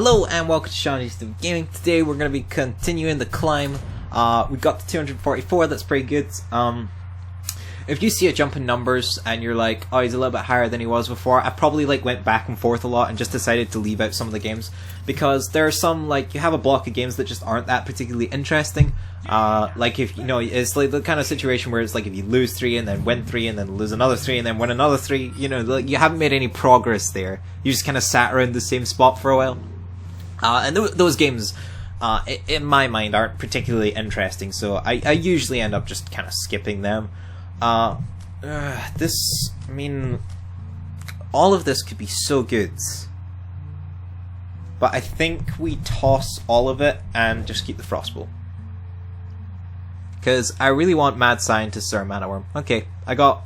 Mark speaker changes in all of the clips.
Speaker 1: Hello and welcome to Sean's Gaming. Today we're going to be continuing the climb. We got to 244, that's pretty good. If you see a jump in numbers and you're like, oh, he's a little bit higher than he was before, I probably went back and forth a lot and just decided to leave out some of the games. Because there are some, you have a block of games that just aren't that particularly interesting. If, it's like the kind of situation where it's like if you lose 3 and then win 3 and then lose another 3 and then win another 3, you haven't made any progress there. You just kind of sat around the same spot for a while. And those games, in my mind, aren't particularly interesting, so I usually end up just kind of skipping them. All of this could be so good. But I think we toss all of it and just keep the Frostbolt. Because I really want Mad Scientist or Mana Worm. Okay, that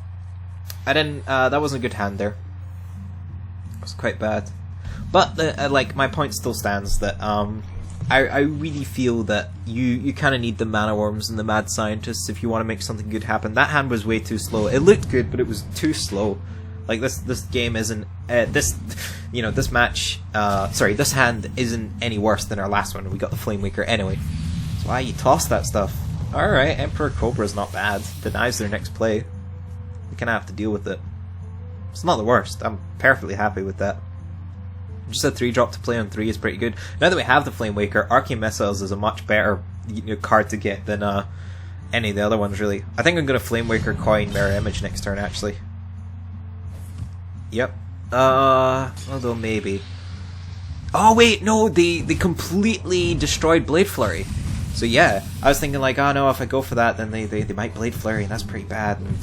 Speaker 1: wasn't a good hand there. It was quite bad. But my point still stands that I really feel that you kind of need the Mana Worms and the Mad Scientists if you want to make something good happen. That hand was way too slow. It looked good, but it was too slow. Like this game isn't this hand isn't any worse than our last one. We got the Flamewaker anyway. So why you toss that stuff? All right, Emperor Cobra's not bad. Denies their next play. We kind of have to deal with it. It's not the worst. I'm perfectly happy with that. Just a 3-drop to play on 3 is pretty good. Now that we have the Flamewaker, Arcane Missiles is a much better card to get than any of the other ones, really. I think I'm going to Flamewaker coin Mirror Image next turn, actually. Yep. Although maybe. Oh wait, no, they completely destroyed Blade Flurry. So yeah, I was thinking oh no, if I go for that, then they might Blade Flurry, and that's pretty bad. And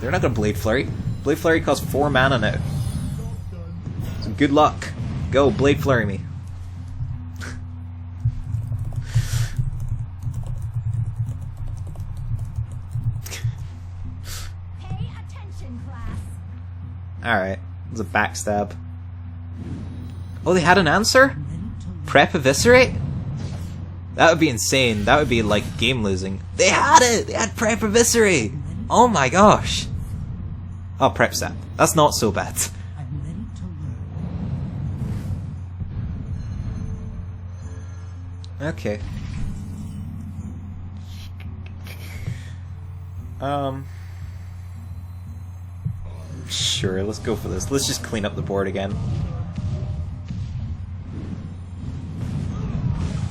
Speaker 1: they're not going to Blade Flurry. Blade Flurry costs 4 mana now. So good luck. Go, Blade Flurry me.
Speaker 2: Pay attention, class.
Speaker 1: Alright, it was a backstab. Oh, they had an answer? Prep Eviscerate? That would be insane. That would be like game losing. They had it! They had Prep Eviscerate! Oh my gosh! Oh, Prep Sap. That's not so bad. Okay. Sure, let's go for this. Let's just clean up the board again.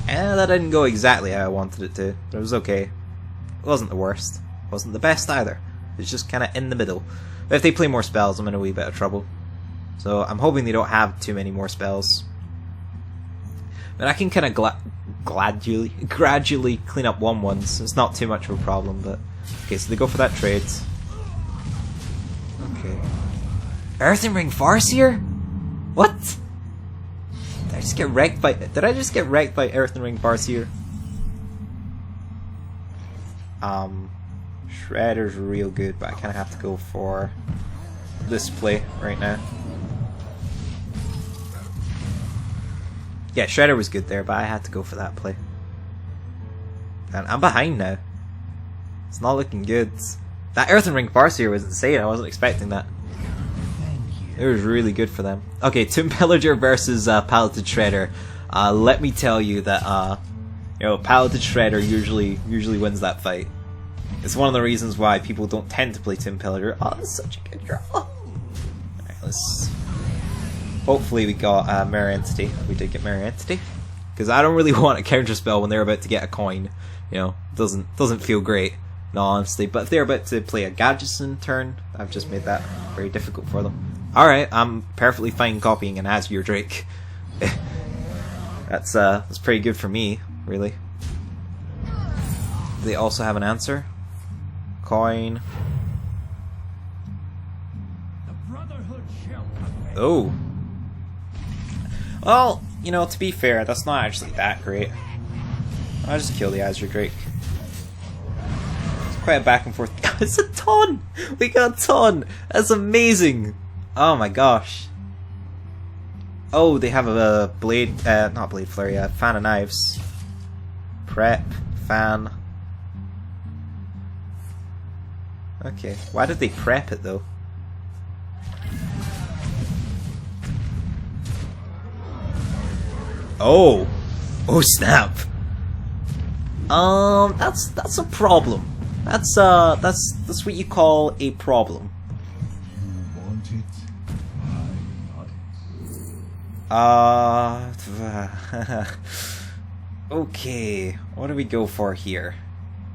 Speaker 1: That didn't go exactly how I wanted it to, but it was okay. It wasn't the worst. It wasn't the best either. It's just kind of in the middle. But if they play more spells, I'm in a wee bit of trouble. So I'm hoping they don't have too many more spells. But I can kind of gradually clean up 1/1s. It's not too much of a problem, but... Okay, so they go for that trade. Okay. Earthen Ring Farseer? What? Did I just get wrecked by Earthen Ring Farseer? Shredder's real good, but I kind of have to go for this play right now. Yeah, Shredder was good there, but I had to go for that play. And I'm behind now. It's not looking good. That Earthen Ring Farseer was insane. I wasn't expecting that. It was really good for them. Okay, Tomb Pillager versus Paladin Shredder. Let me tell you that Paladin Shredder usually wins that fight. It's one of the reasons why people don't tend to play Tomb Pillager. Oh, that's such a good draw. Alright, let's... Hopefully we got Mirror Entity. We did get Mirror Entity. Because I don't really want a counterspell when they're about to get a coin. Doesn't feel great, in all honesty. But if they're about to play a Gadgetzan turn, I've just made that very difficult for them. Alright, I'm perfectly fine copying an Azure Drake. That's pretty good for me, really. They also have an answer. Coin. Oh. Well, to be fair, that's not actually that great. I'll just kill the Azure Drake. It's quite a back and forth. It's a ton! We got a ton! That's amazing! Oh my gosh. Oh, they have a blade, not Blade Flurry, Fan of Knives. Prep, Fan. Okay, why did they prep it though? Oh! Oh snap! That's a problem. That's what you call a problem.
Speaker 3: You want it, I got it.
Speaker 1: Okay, what do we go for here?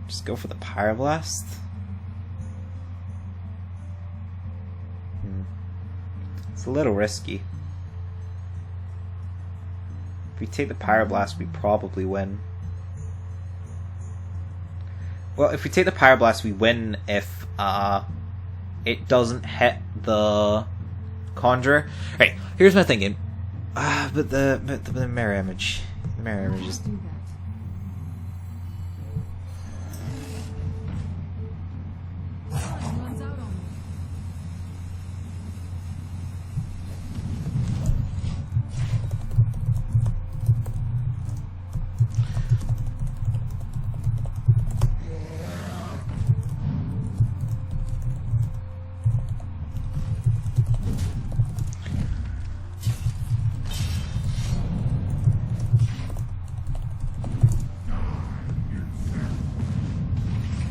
Speaker 1: Just go for the Pyroblast? It's a little risky. If we take the Pyroblast, we probably win. Well, if we take the Pyroblast, we win if it doesn't hit the Conjurer. Right, here's my thinking. But the mirror image. The mirror image is...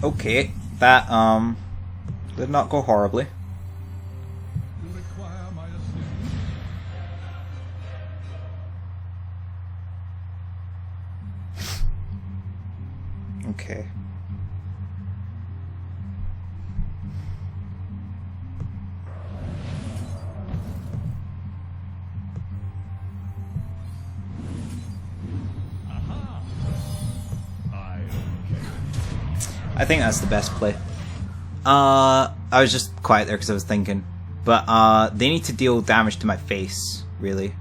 Speaker 1: Okay, that did not go horribly.
Speaker 3: You require my assistance.
Speaker 1: Okay. I think that's the best play. I was just quiet there because I was thinking. But they need to deal damage to my face, really.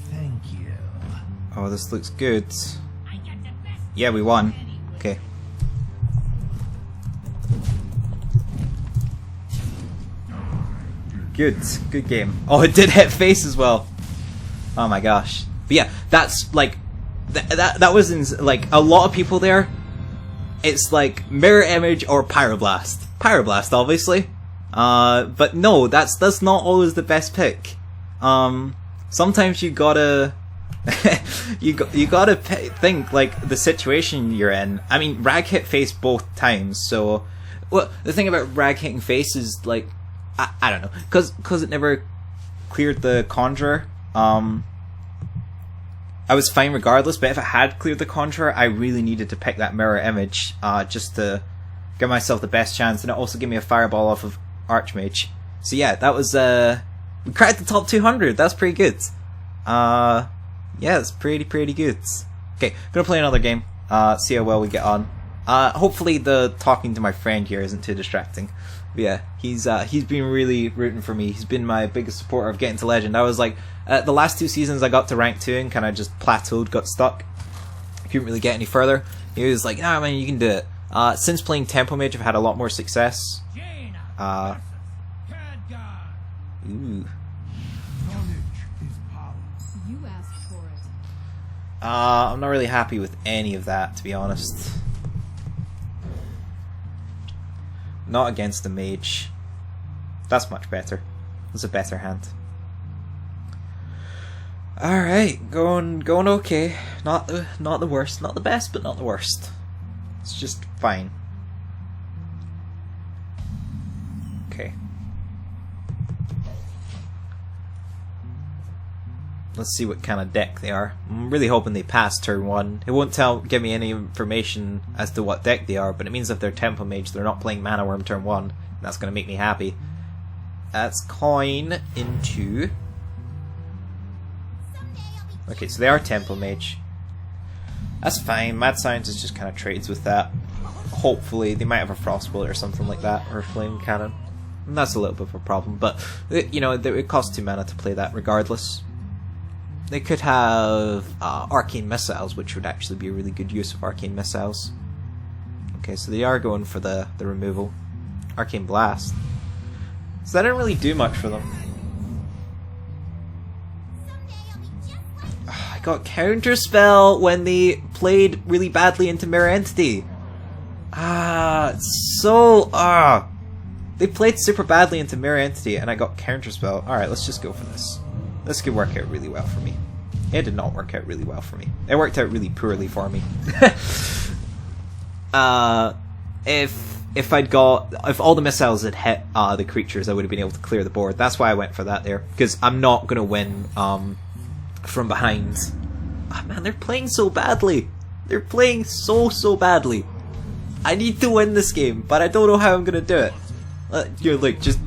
Speaker 3: Thank you.
Speaker 1: Oh, this looks good. Yeah, we won. Okay. Good. Good game. Oh, it did hit face as well. Oh my gosh. But yeah, that's like... That was like a lot of people there. It's like mirror image or pyroblast. Pyroblast, obviously. But no, that's not always the best pick. Sometimes you gotta you gotta think like the situation you're in. I mean, Rag hit face both times, so well, the thing about Rag hitting face is like I don't know, cause it never cleared the Conjurer. I was fine regardless, but if it had cleared the Conjurer, I really needed to pick that mirror image just to give myself the best chance, and it also gave me a fireball off of Archmage. So yeah, that was we cracked the top 200. That's pretty good. Yeah, it's pretty good. Okay, gonna play another game. See how well we get on. Hopefully the talking to my friend here isn't too distracting. But yeah, he's been really rooting for me. He's been my biggest supporter of getting to Legend. I was like, the last 2 seasons I got to rank 2 and kind of just plateaued, got stuck. I couldn't really get any further. He was like, nah man, you can do it. Since playing Tempo Mage, I've had a lot more success. Ooh.
Speaker 2: You asked for it.
Speaker 1: I'm not really happy with any of that, to be honest. Not against the Mage. That's much better. That's a better hand. Alright, going okay. Not the worst. Not the best, but not the worst. It's just fine. Okay. Let's see what kind of deck they are. I'm really hoping they pass turn 1. It won't give me any information as to what deck they are, but it means if they're Tempo Mage, they're not playing Mana Worm turn 1. And that's going to make me happy. That's coin into... Okay, so they are Tempo Mage. That's fine. Mad Scientist just kind of trades with that. Hopefully, they might have a Frostbolt or something like that, or a Flame Cannon. And that's a little bit of a problem, but, you know, it costs 2 mana to play that regardless. They could have Arcane Missiles, which would actually be a really good use of Arcane Missiles. Okay, so they are going for the removal. Arcane Blast. So that didn't really do much for them. I got Counterspell when they played really badly into Mirror Entity. They played super badly into Mirror Entity, and I got Counterspell. Alright, let's just go for this. This could work out really well for me. It did not work out really well for me. It worked out really poorly for me. If all the missiles had hit the creatures, I would have been able to clear the board. That's why I went for that there, because I'm not gonna win from behind. Oh, man, they're playing so badly. They're playing so badly. I need to win this game, but I don't know how I'm gonna do it. Look, just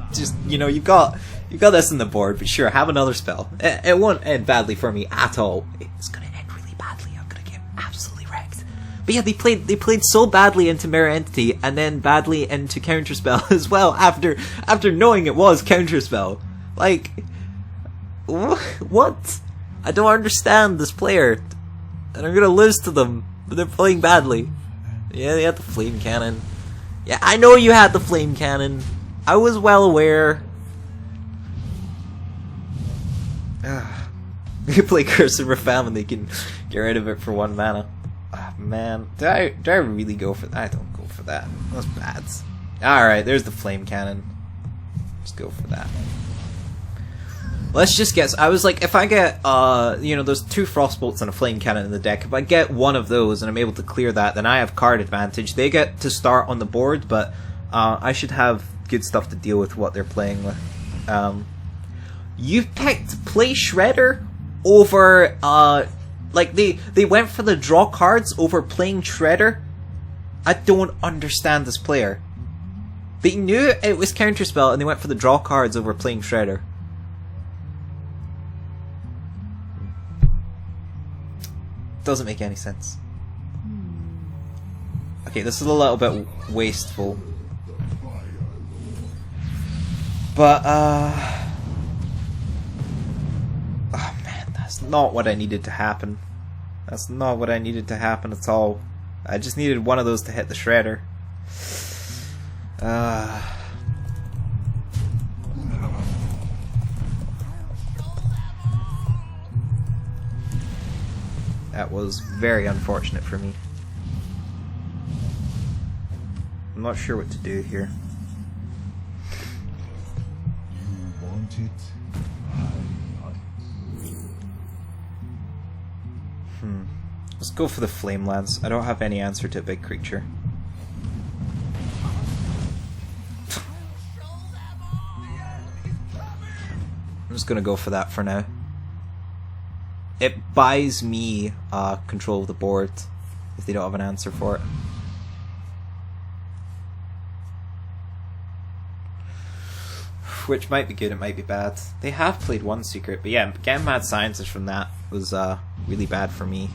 Speaker 1: you know, you've got this on the board, but sure, have another spell. It won't end badly for me at all. It's gonna end really badly. I'm gonna get absolutely wrecked. But yeah, they played so badly into Mirror Entity, and then badly into Counterspell as well. After knowing it was Counterspell, like, what? I don't understand this player, and I'm gonna lose to them. But they're playing badly. Yeah, they had the flame cannon. Yeah, I know you had the flame cannon. I was well aware. You play Curse of Refam and they can get rid of it for 1 mana. Oh, man, do I really go for that? I don't go for that. That's bad. Alright, there's the flame cannon. Let's go for that. Let's just guess. I was like, if I get, you know, there's 2 Frostbolts and a Flame Cannon in the deck. If I get one of those and I'm able to clear that, then I have card advantage. They get to start on the board, but I should have good stuff to deal with what they're playing with. You picked Play Shredder over, like, they went for the draw cards over playing Shredder? I don't understand this player. They knew it was Counterspell and they went for the draw cards over playing Shredder. Doesn't make any sense. Okay, this is a little bit wasteful. But, oh man, that's not what I needed to happen. That's not what I needed to happen at all. I just needed one of those to hit the Shredder. That was very unfortunate for me. I'm not sure what to do here.
Speaker 3: You want it? I got it.
Speaker 1: Let's go for the Flame Lance. I don't have any answer to a big creature. I'm just gonna go for that for now. It buys me control of the board if they don't have an answer for it. Which might be good, it might be bad. They have played one secret, but yeah, getting Mad Scientist from that was really bad for me.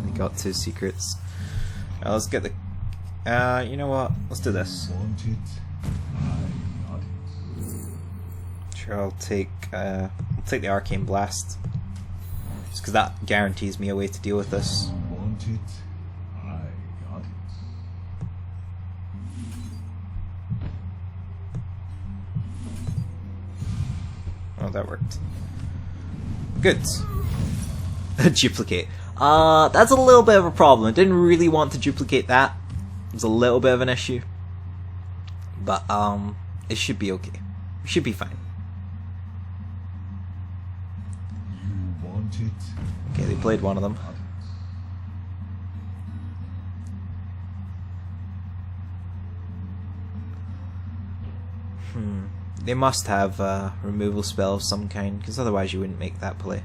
Speaker 1: They got 2 secrets. Let's get the... you know what? Let's do this.
Speaker 3: You want it?
Speaker 1: Sure, I'll take the Arcane Blast, just because that guarantees me a way to deal with this.
Speaker 3: You want it? I got it.
Speaker 1: Oh, that worked. Good. Duplicate. That's a little bit of a problem. I didn't really want to duplicate that. It was a little bit of an issue, but it should be okay. It should be fine. Okay, they played one of them. They must have a removal spell of some kind, because otherwise you wouldn't make that play.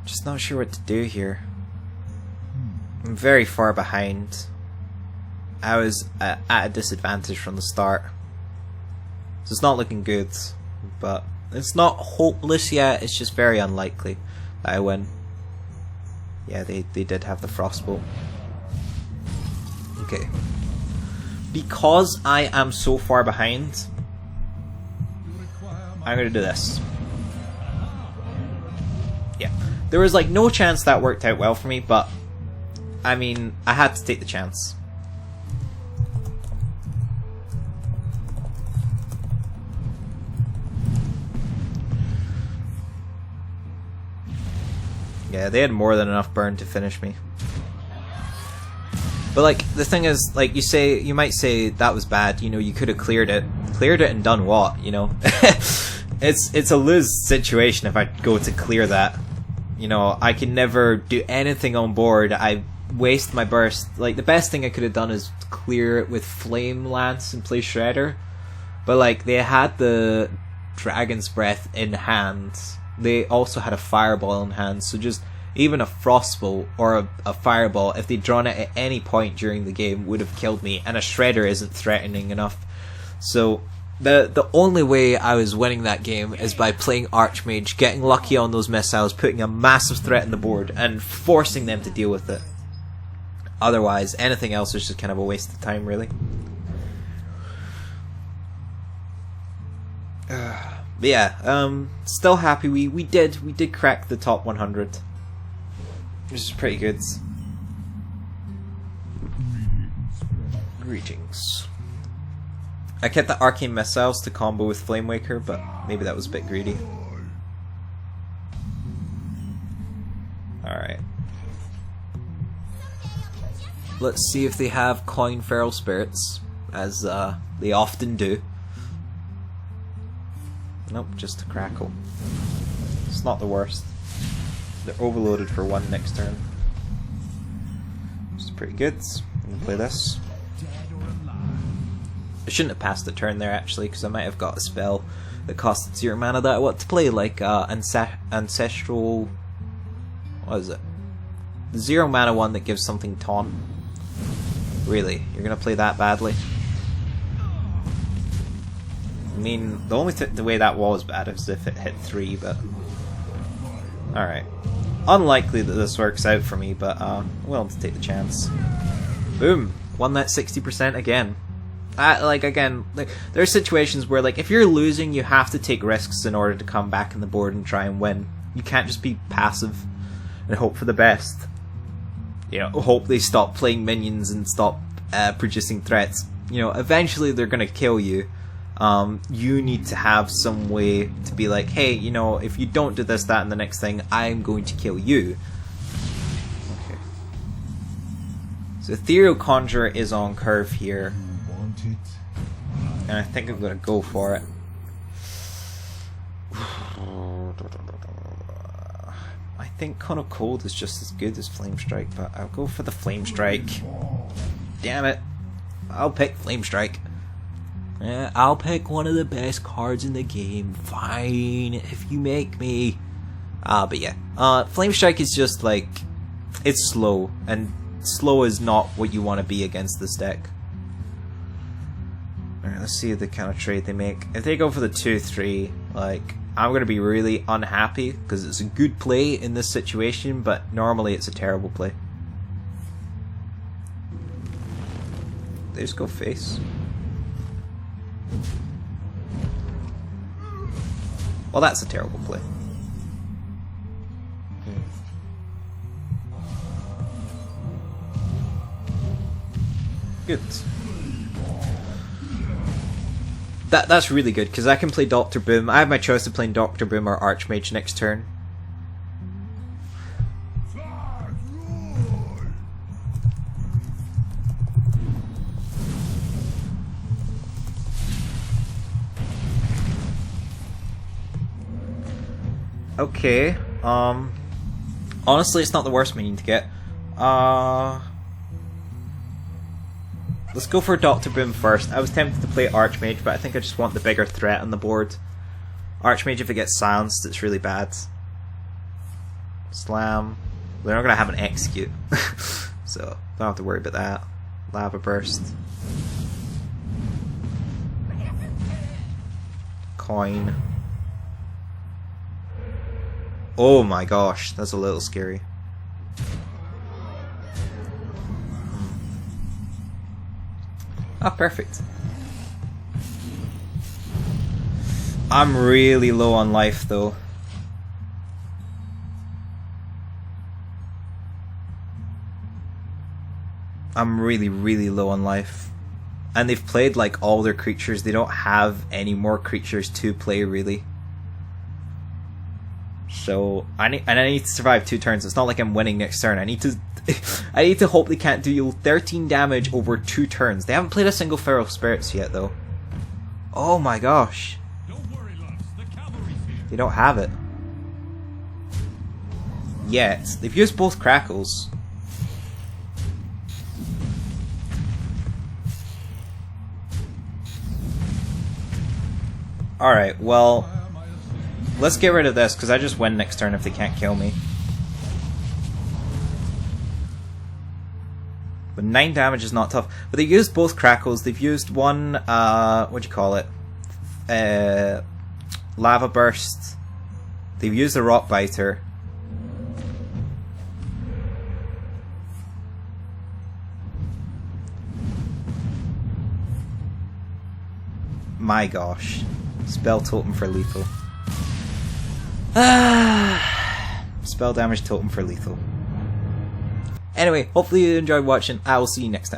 Speaker 1: Just not sure what to do here. I'm very far behind. I was at a disadvantage from the start. So it's not looking good, but it's not hopeless yet, it's just very unlikely that I win. Yeah, they did have the Frostbolt. Okay. Because I am so far behind, I'm gonna do this. Yeah. There was like no chance that worked out well for me, but I mean, I had to take the chance. Yeah, they had more than enough burn to finish me. But like the thing is, like you might say that was bad. You know, you could have cleared it and done what? You know, it's a lose situation if I go to clear that. You know, I can never do anything on board. I waste my burst. Like the best thing I could have done is clear it with Flame Lance and play Shredder. But like they had the Dragon's Breath in hand. They also had a Fireball in hand. So just even a Frostbolt or a Fireball, if they'd drawn it at any point during the game, would have killed me. And a Shredder isn't threatening enough. So the only way I was winning that game is by playing Archmage, getting lucky on those missiles, putting a massive threat on the board, and forcing them to deal with it. Otherwise, anything else is just kind of a waste of time, really. But yeah, still happy we did crack the top 100, which is pretty good. Greetings. I kept the Arcane Missiles to combo with Flamewaker, but maybe that was a bit greedy. Alright. Let's see if they have Coin Feral Spirits, as they often do. Nope, just a Crackle. It's not the worst. They're overloaded for 1 next turn. Which is pretty good. I'm gonna play this. I shouldn't have passed the turn there actually, because I might have got a spell that costed 0 mana that I want to play, like Ancestral... what is it? The 0 mana one that gives something taunt. Really? You're gonna play that badly? I mean, the only the way that was bad is if it hit 3, but... Alright. Unlikely that this works out for me, but I'm willing to take the chance. Boom! Won that 60% again. Again, there are situations where, like, if you're losing, you have to take risks in order to come back in the board and try and win. You can't just be passive and hope for the best. You know, hope they stop playing minions and stop producing threats. You know, eventually they're gonna kill you. You need to have some way to be like, hey, you know, if you don't do this, that, and the next thing, I'm going to kill you. Okay. So Ethereal Conjurer is on curve here. And I think I'm gonna go for it. I think Cone of Cold is just as good as Flame Strike, but I'll go for the Flame Strike. Damn it. I'll pick Flame Strike. Yeah, I'll pick one of the best cards in the game. Fine, if you make me. But yeah. Flame Strike is just like... it's slow. And slow is not what you want to be against this deck. Alright, let's see the kind of trade they make. If they go for the 2-3, like, I'm going to be really unhappy, because it's a good play in this situation, but normally it's a terrible play. They just go face. Well, that's a terrible play. Good. That's really good, because I can play Dr. Boom. I have my choice of playing Dr. Boom or Archmage next turn. Okay, honestly, it's not the worst minion to get. Let's go for Dr. Boom first. I was tempted to play Archmage, but I think I just want the bigger threat on the board. Archmage, if it gets silenced, it's really bad. Slam. They're not going to have an execute, so don't have to worry about that. Lava Burst. Coin. Oh my gosh, that's a little scary. Ah, perfect. I'm really low on life though. I'm really low on life. And they've played like all their creatures. They don't have any more creatures to play really. So I need to survive 2 turns. It's not like I'm winning next turn. I need to I need to hope they can't deal 13 damage over 2 turns. They haven't played a single Feral Spirits yet though. Oh my gosh.
Speaker 4: Don't worry, loves. The cavalry's here.
Speaker 1: They don't have it. Yet. They've used both Crackles. Alright, well, let's get rid of this, because I just win next turn if they can't kill me. But 9 damage is not tough. But they used both Crackles. They've used one, what do you call it? Lava Burst. They've used a Rock Biter. My gosh. Spell Totem for lethal. Spell damage totem for lethal. Anyway, hopefully you enjoyed watching. I will see you next time.